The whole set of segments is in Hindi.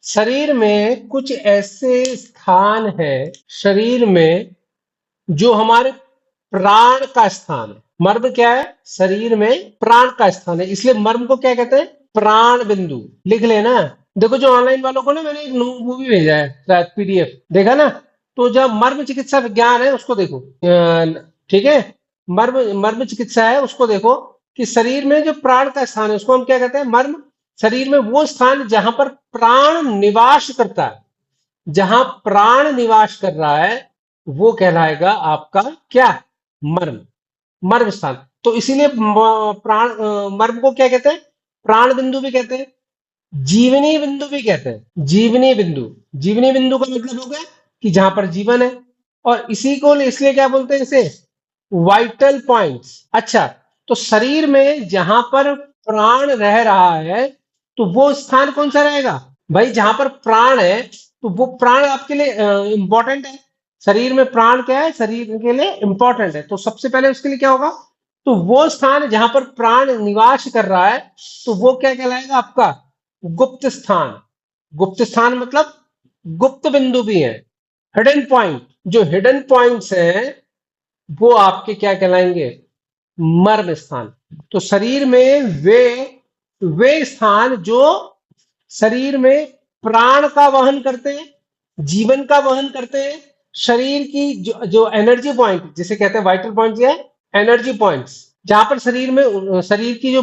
शरीर में कुछ ऐसे स्थान है शरीर में जो हमारे प्राण का स्थान है। मर्म क्या है? शरीर में प्राण का स्थान है, इसलिए मर्म को क्या कहते हैं? प्राण बिंदु। लिख लेना। देखो, जो ऑनलाइन वालों को ना मैंने एक मूवी भेजा है, शायद पीडीएफ देखा ना, तो जब मर्म चिकित्सा विज्ञान है उसको देखो। ठीक है। मर्म मर्म चिकित्सा है उसको देखो, कि शरीर में जो प्राण का स्थान है उसको हम क्या कहते हैं? मर्म। शरीर में वो स्थान जहां पर प्राण निवास करता है, जहां प्राण निवास कर रहा है, वो कहलाएगा आपका क्या? मर्म। मर्म स्थान। तो इसीलिए मर्म को क्या कहते हैं? प्राण बिंदु भी कहते हैं, जीवनी बिंदु भी कहते हैं। जीवनी बिंदु। जीवनी बिंदु का मतलब हो गया कि जहां पर जीवन है। और इसी को इसलिए क्या बोलते हैं? इसे वाइटल पॉइंट्स। अच्छा, तो शरीर में जहां पर प्राण रह रहा है, तो वो स्थान कौन सा रहेगा? भाई, जहां पर प्राण है, तो वो प्राण आपके लिए इंपॉर्टेंट है। शरीर में प्राण क्या है? शरीर के लिए इंपॉर्टेंट है, तो सबसे पहले उसके लिए क्या होगा? तो वो स्थान जहां पर प्राण निवास कर रहा है, तो वो क्या कहलाएगा आपका? गुप्त स्थान। गुप्त स्थान मतलब गुप्त बिंदु भी है, हिडन पॉइंट। जो हिडन पॉइंट्स हैं वो आपके क्या कहलाएंगे? मर्म स्थान। तो शरीर में वे स्थान जो शरीर में प्राण का वहन करते हैं, जीवन का वहन करते हैं। शरीर की जो एनर्जी पॉइंट जिसे कहते हैं वाइटल पॉइंट, है एनर्जी पॉइंट्स, जहां पर शरीर की जो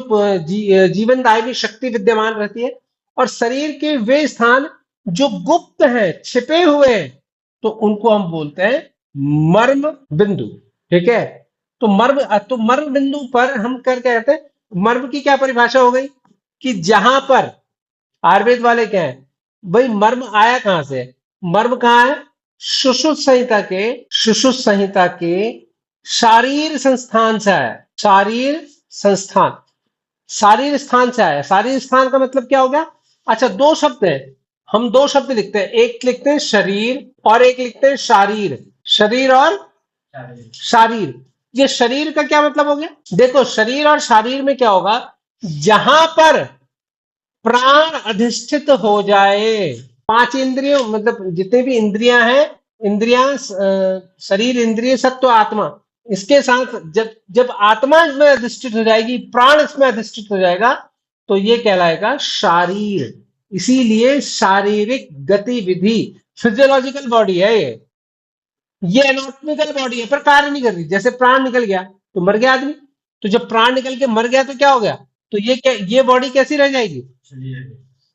जीवनदायिनी शक्ति विद्यमान रहती है। और शरीर के वे स्थान जो गुप्त हैं, छिपे हुए हैं, तो उनको हम बोलते हैं मर्म बिंदु। ठीक है। तो मर्म बिंदु पर हम कर क्या कहते हैं? मर्म की क्या परिभाषा हो गई? कि जहां पर आयुर्वेद वाले क्या है? भाई, मर्म आया कहां से? मर्म कहाँ है? सुश्रुत संहिता के शारीर संस्थान से आया। शारीर संस्थान। शारीर स्थान से आया। शारीर स्थान का मतलब क्या हो गया? अच्छा, दो शब्द है, हम दो शब्द लिखते हैं, एक लिखते हैं शरीर और एक लिखते हैं शारीर। शरीर और शारीर। ये शरीर का क्या मतलब हो गया? देखो, शरीर और शारीर में क्या होगा? जहां पर प्राण अधिष्ठित हो जाए। पांच इंद्रियों मतलब जितने भी इंद्रियां हैं, इंद्रियां, शरीर, इंद्रिय, सत्व, आत्मा, इसके साथ जब जब आत्मा इसमें अधिष्ठित हो जाएगी, प्राण इसमें अधिष्ठित हो जाएगा, तो ये कहलाएगा शारीर। इसीलिए शारीरिक गतिविधि, फिजियोलॉजिकल बॉडी है ये एनाटॉमिकल बॉडी है, पर कार्य नहीं कर रही। जैसे प्राण निकल गया तो मर गया आदमी, तो जब प्राण निकल के मर गया तो क्या हो गया? तो ये बॉडी कैसी रह जाएगी?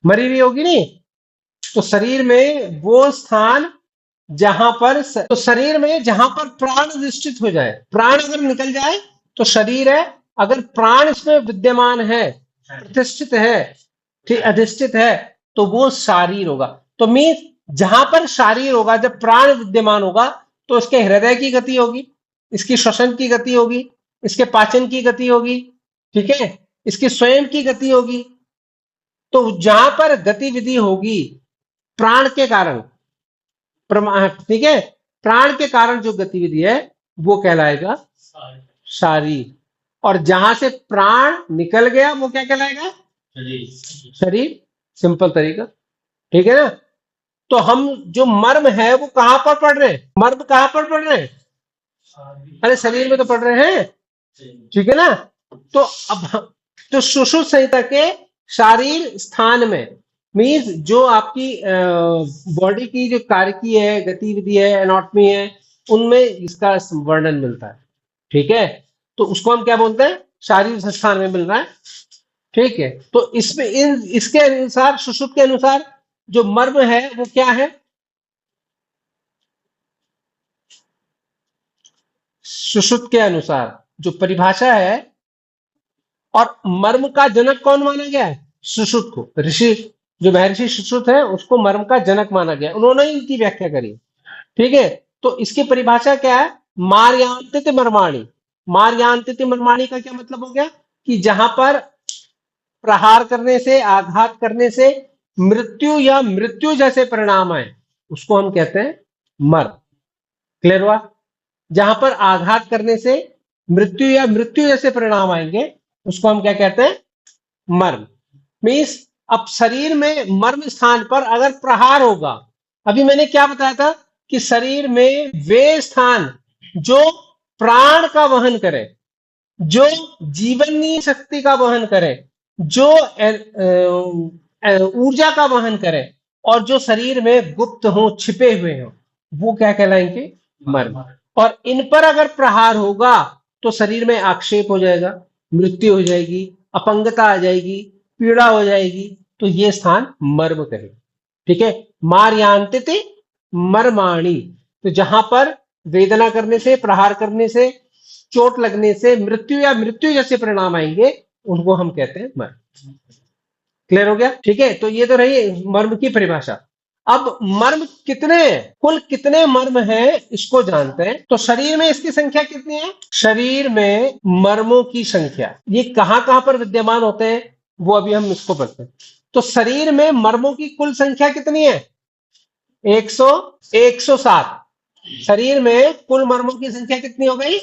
मरी हुई होगी नहीं। तो शरीर में वो स्थान जहां पर तो शरीर में जहां पर प्राण अधिष्ठित हो जाए, प्राण अगर निकल जाए तो शरीर है। अगर प्राण इसमें विद्यमान है, प्रतिष्ठित है, ठीक, अधिष्ठित है, तो वो शारीर होगा। तो मीन्स जहां पर शारीर होगा, जब प्राण विद्यमान होगा, तो इसके हृदय की गति होगी, इसकी श्वसन की गति होगी, इसके पाचन की गति होगी, ठीक है, इसकी स्वयं की गति होगी। तो जहां पर गतिविधि होगी प्राण के कारण, ठीक है, प्राण के कारण जो गतिविधि है वो कहलाएगा शारीर। और जहां से प्राण निकल गया वो क्या कहलाएगा? शरीर। सिंपल तरीका। ठीक है ना? तो हम जो मर्म है वो कहां पर पढ़ रहे हैं? मर्म कहां पर पढ़ रहे हैं? अरे, शरीर में तो पढ़ रहे हैं। ठीक है ना? तो अब तो सुश्रुत संहिता के शारीर स्थान में मीन्स जो आपकी बॉडी की जो कार्य की है, गतिविधि है, एनाटॉमी है, उनमें इसका वर्णन मिलता है। ठीक है। तो उसको हम क्या बोलते हैं? शारीर स्थान में मिल रहा है। ठीक है। तो इसमें इसके अनुसार, सुश्रुत के अनुसार जो मर्म है वो क्या है? सुश्रुत के अनुसार जो परिभाषा है, और मर्म का जनक कौन माना गया है? सुश्रुत को। ऋषि, जो महर्षि सुश्रुत है, उसको मर्म का जनक माना गया, उन्होंने ही इनकी व्याख्या करी। ठीक है। तो इसकी परिभाषा क्या है? मार्यांतित मर्माणी। मार्यांतित मर्माणी का क्या मतलब हो गया? कि जहां पर प्रहार करने से, आघात करने से मृत्यु या मृत्यु जैसे परिणाम आए, उसको हम कहते हैं मर्म। क्लियर हुआ? जहां पर आघात करने से मृत्यु या मृत्यु जैसे परिणाम आएंगे, उसको हम क्या कहते हैं? मर्म। मीन्स अब शरीर में मर्म स्थान पर अगर प्रहार होगा, अभी मैंने क्या बताया था कि शरीर में वे स्थान जो प्राण का वहन करे, जो जीवनी शक्ति का वहन करे, जो ऊर्जा का वहन करे, और जो शरीर में गुप्त हो, छिपे हुए हो, वो क्या कहलाएंगे? मर्म। और इन पर अगर प्रहार होगा तो शरीर में आक्षेप हो जाएगा, मृत्यु हो जाएगी, अपंगता आ जाएगी, पीड़ा हो जाएगी, तो ये स्थान मर्म कहे। ठीक है, मार्यांतिति मर्माणी, तो जहां पर वेदना करने से, प्रहार करने से, चोट लगने से मृत्यु या मृत्यु जैसे परिणाम आएंगे, उनको हम कहते हैं मर्म। क्लियर हो गया? ठीक है, तो ये तो रही मर्म की परिभाषा। अब मर्म कितने हैं, कुल कितने मर्म हैं, इसको जानते हैं। तो शरीर में इसकी संख्या कितनी है? शरीर में मर्मों की संख्या, ये कहां कहां पर विद्यमान होते हैं, वो अभी हम इसको पढ़ते हैं। तो शरीर में मर्मों की कुल संख्या कितनी है? 107। शरीर में कुल मर्मों की संख्या कितनी हो गई?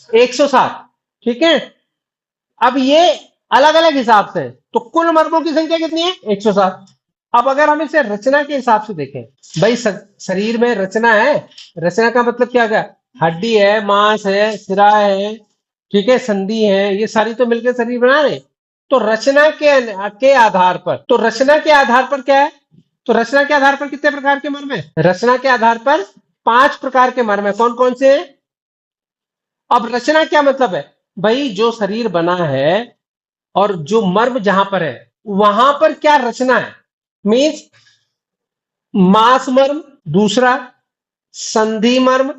107। ठीक है, अब ये अलग अलग हिसाब से, तो कुल मर्मों की संख्या कितनी है? 107। अब अगर हम इसे रचना के हिसाब से देखें, भाई शरीर में रचना है, रचना का मतलब क्या है? हड्डी है, मांस है, सिरा है, ठीक है, संधि है, ये सारी तो मिलकर शरीर बना रहे। तो रचना के आधार पर, तो रचना के आधार पर क्या है? तो रचना के आधार पर कितने प्रकार के मर्म है? रचना के आधार पर 5 प्रकार के मर्म है। कौन कौन से हैं? अब रचना क्या मतलब है? भाई जो शरीर बना है और जो मर्म जहां पर है, वहां पर क्या रचना है? मीन्स मास मर्म, दूसरा संधि मर्म,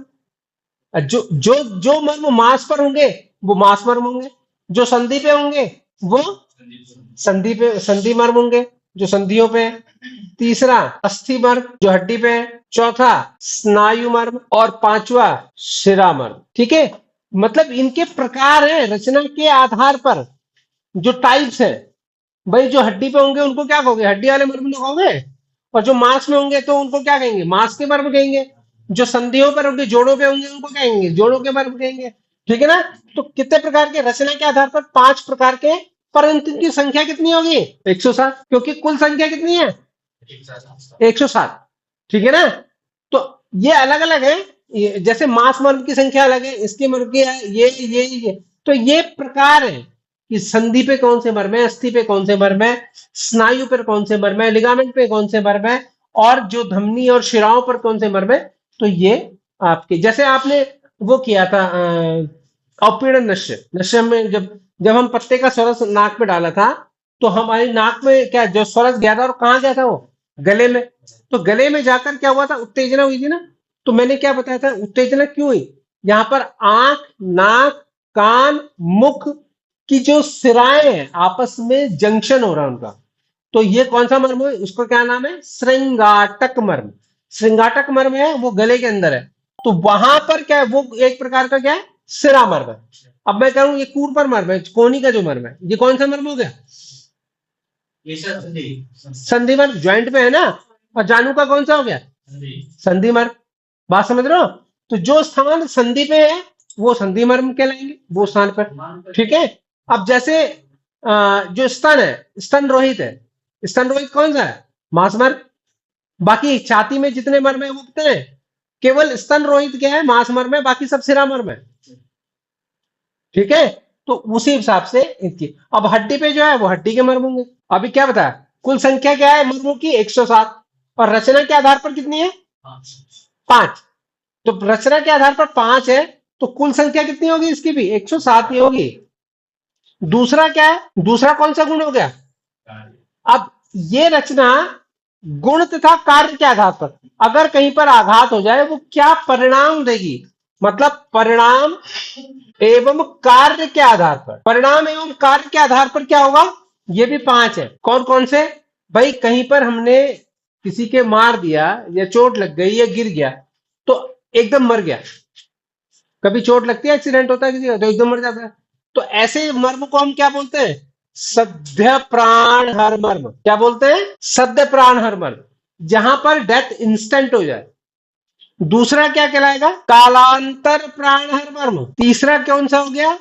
जो जो जो मर्म मास पर होंगे वो मास मर्म होंगे, जो संधि पे होंगे वो संधि मर्म होंगे, जो संधियों पे है। तीसरा अस्थि मर्म, जो हड्डी पे है। चौथा स्नायु मर्म, और पांचवा शिरा मर्म। ठीक है, मतलब इनके प्रकार है रचना के आधार पर, जो टाइप्स है। भाई जो हड्डी पे होंगे उनको क्या कहोगे? हड्डी वाले मर्म कहोगे, और जो मांस में होंगे तो उनको क्या कहेंगे? मांस के मर्म कहेंगे। जो संधियों पर होंगे, जोड़ों पे होंगे, उनको क्या कहेंगे? जोड़ों के मर्म कहेंगे। ठीक है ना? तो कितने प्रकार के? रचना के आधार पर 5 प्रकार के, परंतु इनकी संख्या कितनी होगी? 107, क्योंकि कुल संख्या कितनी है? 107। ठीक है ना? तो ये अलग अलग है, जैसे मांस मर्म की संख्या अलग है, इसके मर्म की है, ये तो ये प्रकार है कि संधि पे कौन से मर्म है, अस्थि पे कौन से मर्म है, स्नायु पर कौन से मर्म है, लिगामेंट पे कौन से मर्म है, और जो धमनी और शिराओं पर कौन से मर्म है। तो ये आपके, जैसे आपने वो किया था औपीड़न नश्य, नश्य में जब हम पत्ते का स्वरस नाक में डाला था, तो हमारी नाक में क्या जो स्वरस गया था, और कहाँ गया था वो? गले में। तो गले में जाकर क्या हुआ था? उत्तेजना हुई थी ना। तो मैंने क्या बताया था उत्तेजना क्यों हुई? यहाँ पर आंख, नाक, कान, मुख की जो सिराएं हैं, आपस में जंक्शन हो रहा है उनका। तो ये कौन सा मर्म है? उसका क्या नाम है? श्रृंगाटक मर्म। श्रृंगाटक मर्म है, वो गले के अंदर है। तो वहां पर क्या है? वो एक प्रकार का क्या है? सिरा मर्म है। अब मैं कहूँ ये कूर पर मर्म है, कोहनी का जो मर्म है, ये कौन सा मर्म हो गया? संधि मर्म, ज्वाइंट पे है ना। और जानू का कौन सा हो गया? संधि मर्म। बात समझ रहे हो? तो जो स्थान संधि पे है वो संधि मर्म कहलाएंगे, वो स्थान पर। ठीक है, अब जैसे जो स्तन है, स्तन रोहित है, स्तन रोहित कौन सा है? मांस मर्म। बाकी छाती में जितने मर्म है वो कितने हैं? केवल स्तन रोहित क्या है? मांस मर्म है, बाकी सब सिरा मर्म है। ठीक है, तो उसी हिसाब से इनकी। अब हड्डी पे जो है वो हड्डी के मर्म होंगे। अभी क्या बताया? कुल संख्या क्या है मर्मों की? 107। और रचना के आधार पर कितनी है? 5। तो रचना के आधार पर 5 है, तो कुल संख्या कितनी होगी इसकी भी? 107 ही होगी। दूसरा क्या है? दूसरा कौन सा गुण हो गया? अब ये रचना गुण तथा कार्य के आधार पर, अगर कहीं पर आघात हो जाए, वो क्या परिणाम देगी? मतलब परिणाम एवं कार्य के आधार पर, परिणाम एवं कार्य के आधार पर क्या होगा? ये भी 5 है। कौन कौन से? भाई कहीं पर हमने किसी के मार दिया, या चोट लग गई, या गिर गया, तो एकदम मर गया। कभी चोट लगती है, एक्सीडेंट होता है किसी का, तो एकदम मर जाता है। तो ऐसे मर्म को हम क्या बोलते हैं? सद्य प्राण हर मर्म। क्या बोलते हैं? सद्य प्राण हर मर्म, जहां पर डेथ इंस्टेंट हो जाए। दूसरा क्या कहलाएगा? कालांतर प्राण हर मर्म। तीसरा कौन सा हो गया?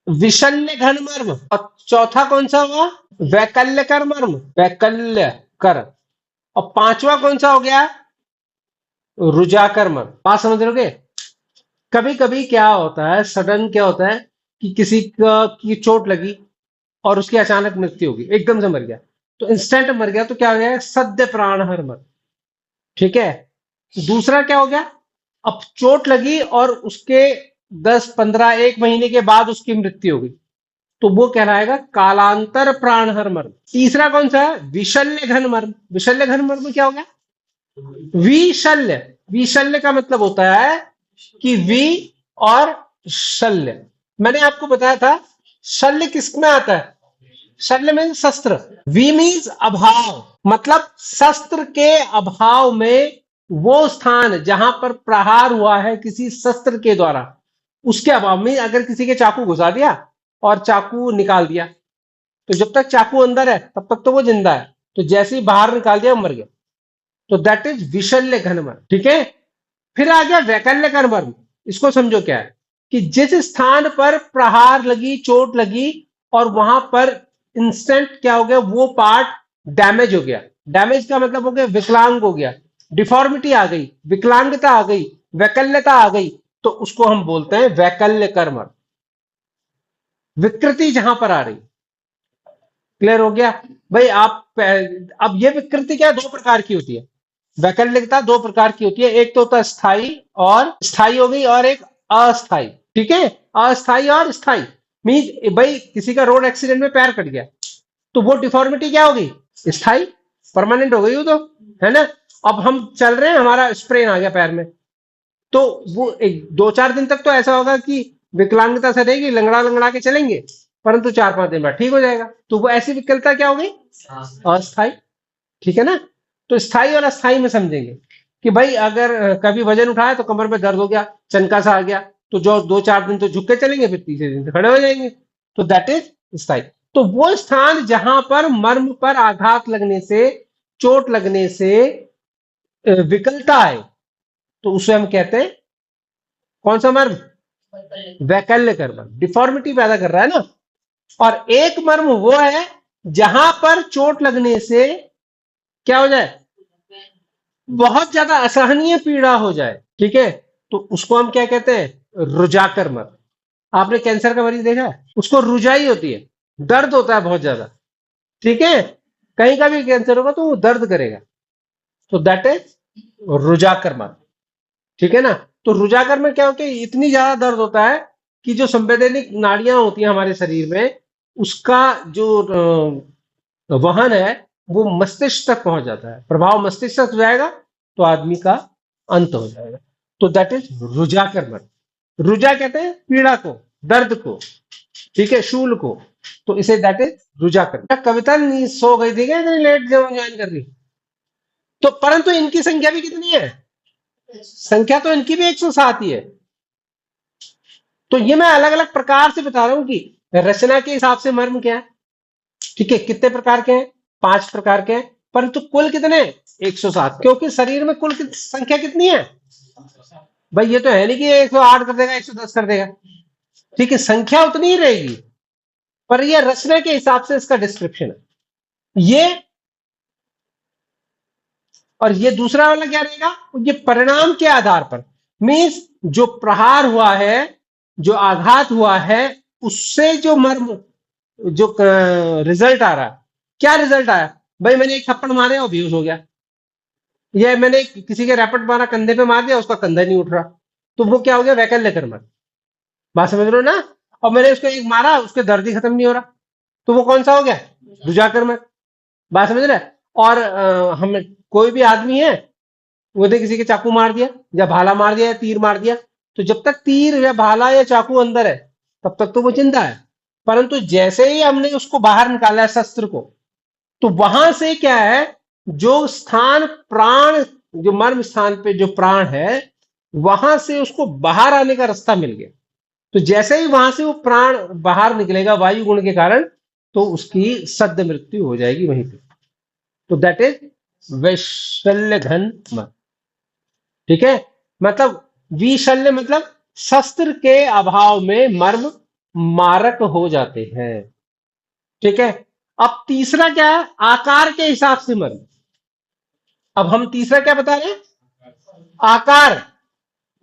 विशल्य घन मर्म। और चौथा कौन सा हुआ? वैकल्य कर मर्म, वैकल्य कर। और पांचवा कौन सा हो गया? रुजाकर मर्म। बात समझ रहे? कभी कभी क्या होता है, सडन क्या होता है कि किसी की चोट लगी और उसकी अचानक मृत्यु होगी, एकदम से मर गया, तो इंस्टेंट मर गया, तो क्या हो गया? सद्य प्राण हर मर। ठीक है। दूसरा क्या हो गया? अब चोट लगी और उसके 10 15 एक महीने के बाद उसकी मृत्यु हो गई, तो वो कहलाएगा कालांतर प्राण हर मर्म। तीसरा कौन सा है? विशल्य घन मर्म। विशल्य घन मर्म क्या हो गया? विशल्य। विशल्य का मतलब होता है कि वि और शल्य। मैंने आपको बताया था शल्य किसमें आता है? शल्य में शस्त्र। वी मीन्स अभाव, मतलब शस्त्र के अभाव में वो स्थान जहां पर प्रहार हुआ है किसी शस्त्र के द्वारा, उसके अभाव में अगर किसी के चाकू घुसा दिया और चाकू निकाल दिया, तो जब तक चाकू अंदर है तब तक तो वो जिंदा है, तो जैसे ही बाहर निकाल दिया मर गया। तो दैट इज विशल्य घनमर्म। ठीक है। फिर आ गया वैकल्य घनमर्म। इसको समझो क्या है कि जिस स्थान पर प्रहार लगी, चोट लगी, और वहां पर इंस्टेंट क्या हो गया? वो पार्ट डैमेज हो गया। डैमेज का मतलब हो गया विकलांग हो गया, डिफॉर्मिटी आ गई, विकलांगता आ गई, वैकल्यता आ गई, तो उसको हम बोलते हैं वैकल्य कर्म। विकृति जहां पर आ रही। क्लियर हो गया भाई? अब ये विकृति क्या है? दो प्रकार की होती है। वैकल्पिकता दो प्रकार की होती है, एक तो होता है स्थाई, और स्थाई हो गई, और एक अस्थाई। ठीक है। अस्थाई और स्थाई मीन भाई किसी का रोड एक्सीडेंट में पैर कट गया, तो वो डिफॉर्मिटी क्या होगी? स्थाई, परमानेंट हो गई वो तो, है ना? अब हम चल रहे हैं, हमारा स्प्रेन आ गया पैर में, तो वो एक 2 4 दिन तक तो ऐसा होगा कि विकलांगता से रहेगी, लंगड़ा लंगड़ा के चलेंगे, परंतु 4 5 दिन बाद ठीक हो जाएगा। तो वो ऐसी विकलता क्या हो गई? अस्थाई। ठीक है ना? तो स्थाई और अस्थाई में समझेंगे कि भाई अगर कभी वजन उठाया तो कमर में दर्द हो गया, चनका सा आ गया, तो जो 2 4 दिन तो झुक के चलेंगे, फिर तीसरे दिन से खड़े हो जाएंगे, तो दैट इज स्थाई। तो वो स्थान जहां पर मर्म पर आघात लगने से, चोट लगने से विकलता आए, तो उसे हम कहते हैं कौन सा मर्म? वैकल्य कर मर्म। डिफॉर्मिटी पैदा कर रहा है ना। और एक मर्म वो है जहां पर चोट लगने से क्या हो जाए? बहुत ज्यादा असहनीय पीड़ा हो जाए। ठीक है। तो उसको हम क्या कहते हैं? रुजाकर मर्म। आपने कैंसर का मरीज देखा है? उसको रुजाई होती है, दर्द होता है बहुत ज्यादा। ठीक है। कहीं का भी कैंसर होगा तो वो दर्द करेगा, तो दैट इज रुजाकर मर्म। ठीक है ना? तो रुजाकर में क्या होता है? इतनी ज्यादा दर्द होता है कि जो संवैधानिक नाड़ियां होती हैं हमारे शरीर में, उसका जो वहन है वो मस्तिष्क तक पहुंच जाता है। प्रभाव मस्तिष्क तक हो जाएगा तो आदमी का अंत हो जाएगा। तो दैट इज रुजा कर्मण। रुजा कहते हैं पीड़ा को, दर्द को। ठीक है, शूल को। तो इसे दैट इज रुजा कर्मण। कविता नहीं सो गई थी क्या इतनी लेट जब ज्वाइन कर रही? तो परंतु इनकी संख्या भी कितनी है? संख्या तो इनकी भी 107 ही है। तो ये मैं अलग अलग प्रकार से बता रहा हूं कि रचना के हिसाब से मर्म क्या है। ठीक है। कितने प्रकार के हैं? 5 प्रकार के हैं, परंतु कुल कितने? 107। क्योंकि शरीर में कुल संख्या कितनी है भाई? ये तो है नहीं कि 108 कर देगा, 110 कर देगा। ठीक है, संख्या उतनी ही रहेगी, पर ये रचना के हिसाब से इसका डिस्क्रिप्शन है ये। और ये दूसरा वाला क्या रहेगा? ये परिणाम के आधार पर, मीन्स जो प्रहार हुआ है, जो आघात हुआ है, उससे जो मर्म, जो रिजल्ट आ रहा है, क्या रिजल्ट आया? भाई मैंने एक थप्पड़ मारे और बेहोश हो गया, या मैंने किसी के रैपट मारा, कंधे पे मार दिया, उसका कंधा नहीं उठ रहा, तो वो क्या हो गया? वैकल्य कर्म। बात समझ रहे हो ना? और मैंने उसको एक मारा, उसके दर्द ही खत्म नहीं हो रहा, तो वो कौन सा हो गया? रुजा कर्म। बात समझ रहे? और हम कोई भी आदमी है, उसने किसी के चाकू मार दिया, या भाला मार दिया, या तीर मार दिया, तो जब तक तीर या भाला या चाकू अंदर है तब तक तो वो जिंदा है। परंतु जैसे ही हमने उसको बाहर निकाला है शस्त्र को, तो वहां से क्या है? जो स्थान प्राण, जो मर्म स्थान पे जो प्राण है, वहां से उसको बाहर आने का रास्ता मिल गया। तो जैसे ही वहां से वो प्राण बाहर निकलेगा वायु गुण के कारण, तो उसकी सद्य मृत्यु हो जाएगी वहीं पे। तो दैट इज वैशल्य घन मर्म। ठीक है। मतलब विशल्य मतलब शस्त्र के अभाव में मर्म, मारक हो जाते हैं। ठीक है। अब तीसरा क्या है, आकार के हिसाब से मर्म। अब हम तीसरा क्या बता रहे हैं, आकार।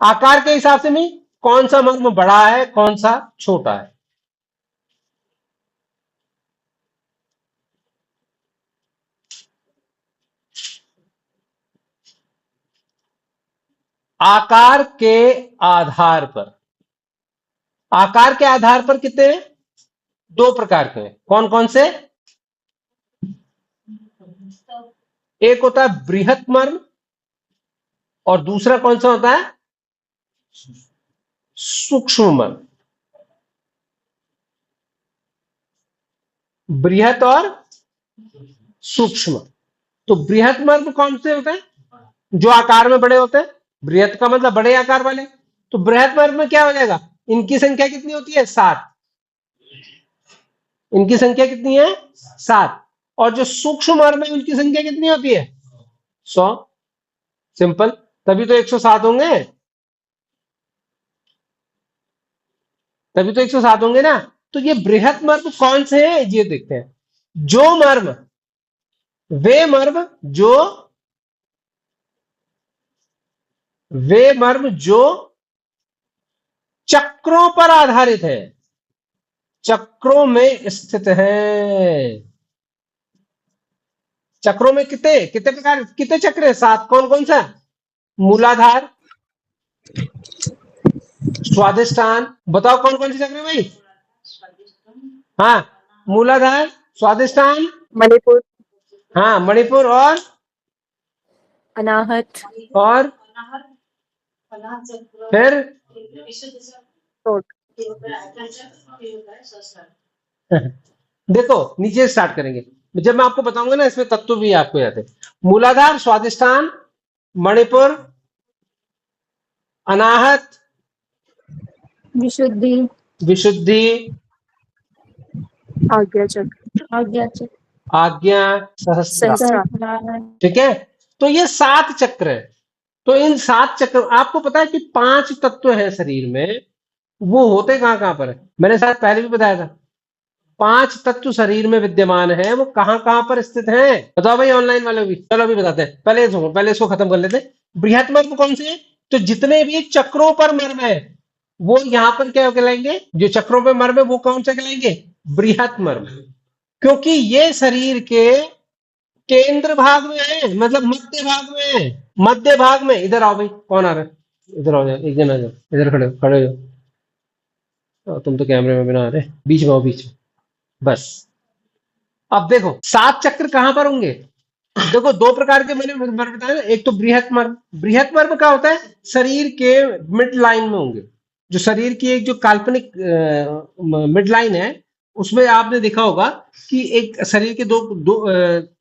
आकार के हिसाब से नहीं, कौन सा मर्म बड़ा है कौन सा छोटा है। आकार के आधार पर, आकार के आधार पर कितने हैं, दो प्रकार के हैं। कौन कौन से, एक होता है बृहत मर्म और दूसरा कौन सा होता है, सूक्ष्म मर्म। बृहत और सूक्ष्म। तो बृहत मर्म कौन से होते हैं, जो आकार में बड़े होते हैं। बृहत का मतलब बड़े आकार वाले। तो बृहत मर्म में क्या हो जाएगा, इनकी संख्या कितनी होती है, 7। इनकी संख्या कितनी है, 7। और जो सूक्ष्म मर्म है उनकी संख्या कितनी होती है, 100। सिंपल, तभी तो 107 होंगे, तभी तो 107 होंगे ना। तो ये बृहत मर्म कौन से हैं, ये देखते हैं। जो मर्म, वे मर्म जो, वे मर्म जो चक्रों पर आधारित है, चक्रों में स्थित है। चक्रों में कितने कितने प्रकार, कितने चक्र है, 7। कौन कौन सा, मूलाधार, स्वादिष्टान। बताओ कौन कौन से चक्र है भाई, हाँ, मूलाधार, स्वादिष्टान, मणिपुर, हाँ मणिपुर, अनाहत, और फिर सोट। देखो नीचे स्टार्ट करेंगे, जब मैं आपको बताऊंगा ना इसमें तत्व भी आपको याद है। मूलाधार, स्वादिष्टान, मणिपुर, अनाहत, विशुद्धि, विशुद्धि, आज्ञा चक्र, आज्ञा, सहस्त्र। सहस्त्र। ठीक है। तो ये 7 चक्र है। तो इन 7 चक्र, आपको पता है कि 5 तत्व है शरीर में, वो होते कहां कहां पर है, मैंने शायद पहले भी बताया था। 5 तत्व शरीर में विद्यमान है, वो कहां कहां पर स्थित हैं, बताओ भाई ऑनलाइन वाले भी। चलो अभी बताते हैं, पहले इसको खत्म कर लेते हैं। बृहत मर्म कौन से हैं, तो जितने भी चक्रों पर मर्म है वो यहां पर क्या कहलाएंगे, जो चक्रों पर मर्म है वो कौन सा कहलाएंगे, बृहत मर्म। क्योंकि ये शरीर के केंद्र भाग में है, मतलब मध्य भाग में है। मध्य भाग में, इधर आओ भाई, कौन आ रहा है, इधर आओ, जाओ एक जन आ जाओ, इधर खड़े खड़े हो जाओ। तुम तो कैमरे में भी ना आ रहे, बीच में आओ, बीच में, बस। अब देखो 7 चक्र कहां पर होंगे, देखो 2 प्रकार के मैंने मर्म बताया ना, एक तो बृहत मर्म। बृहत मर्म क्या होता है, शरीर के मिड लाइन में होंगे, जो शरीर की एक जो काल्पनिक मिड लाइन है, उसमें आपने देखा होगा कि एक शरीर के दो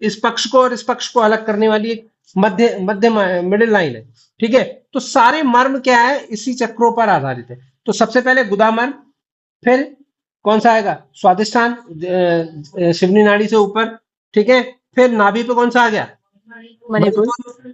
इस पक्ष को और इस पक्ष को अलग करने वाली एक मध्य मध्य मिडिल लाइन है। ठीक है। तो सारे मर्म क्या है, इसी चक्रों पर आधारित है। तो सबसे पहले गुदा मर्म, फिर कौन सा आएगा, स्वादिष्टान, शिवनी नाड़ी से ऊपर। ठीक है। फिर नाभि पे कौन सा आ गया, मणिपुर, मणिपुर,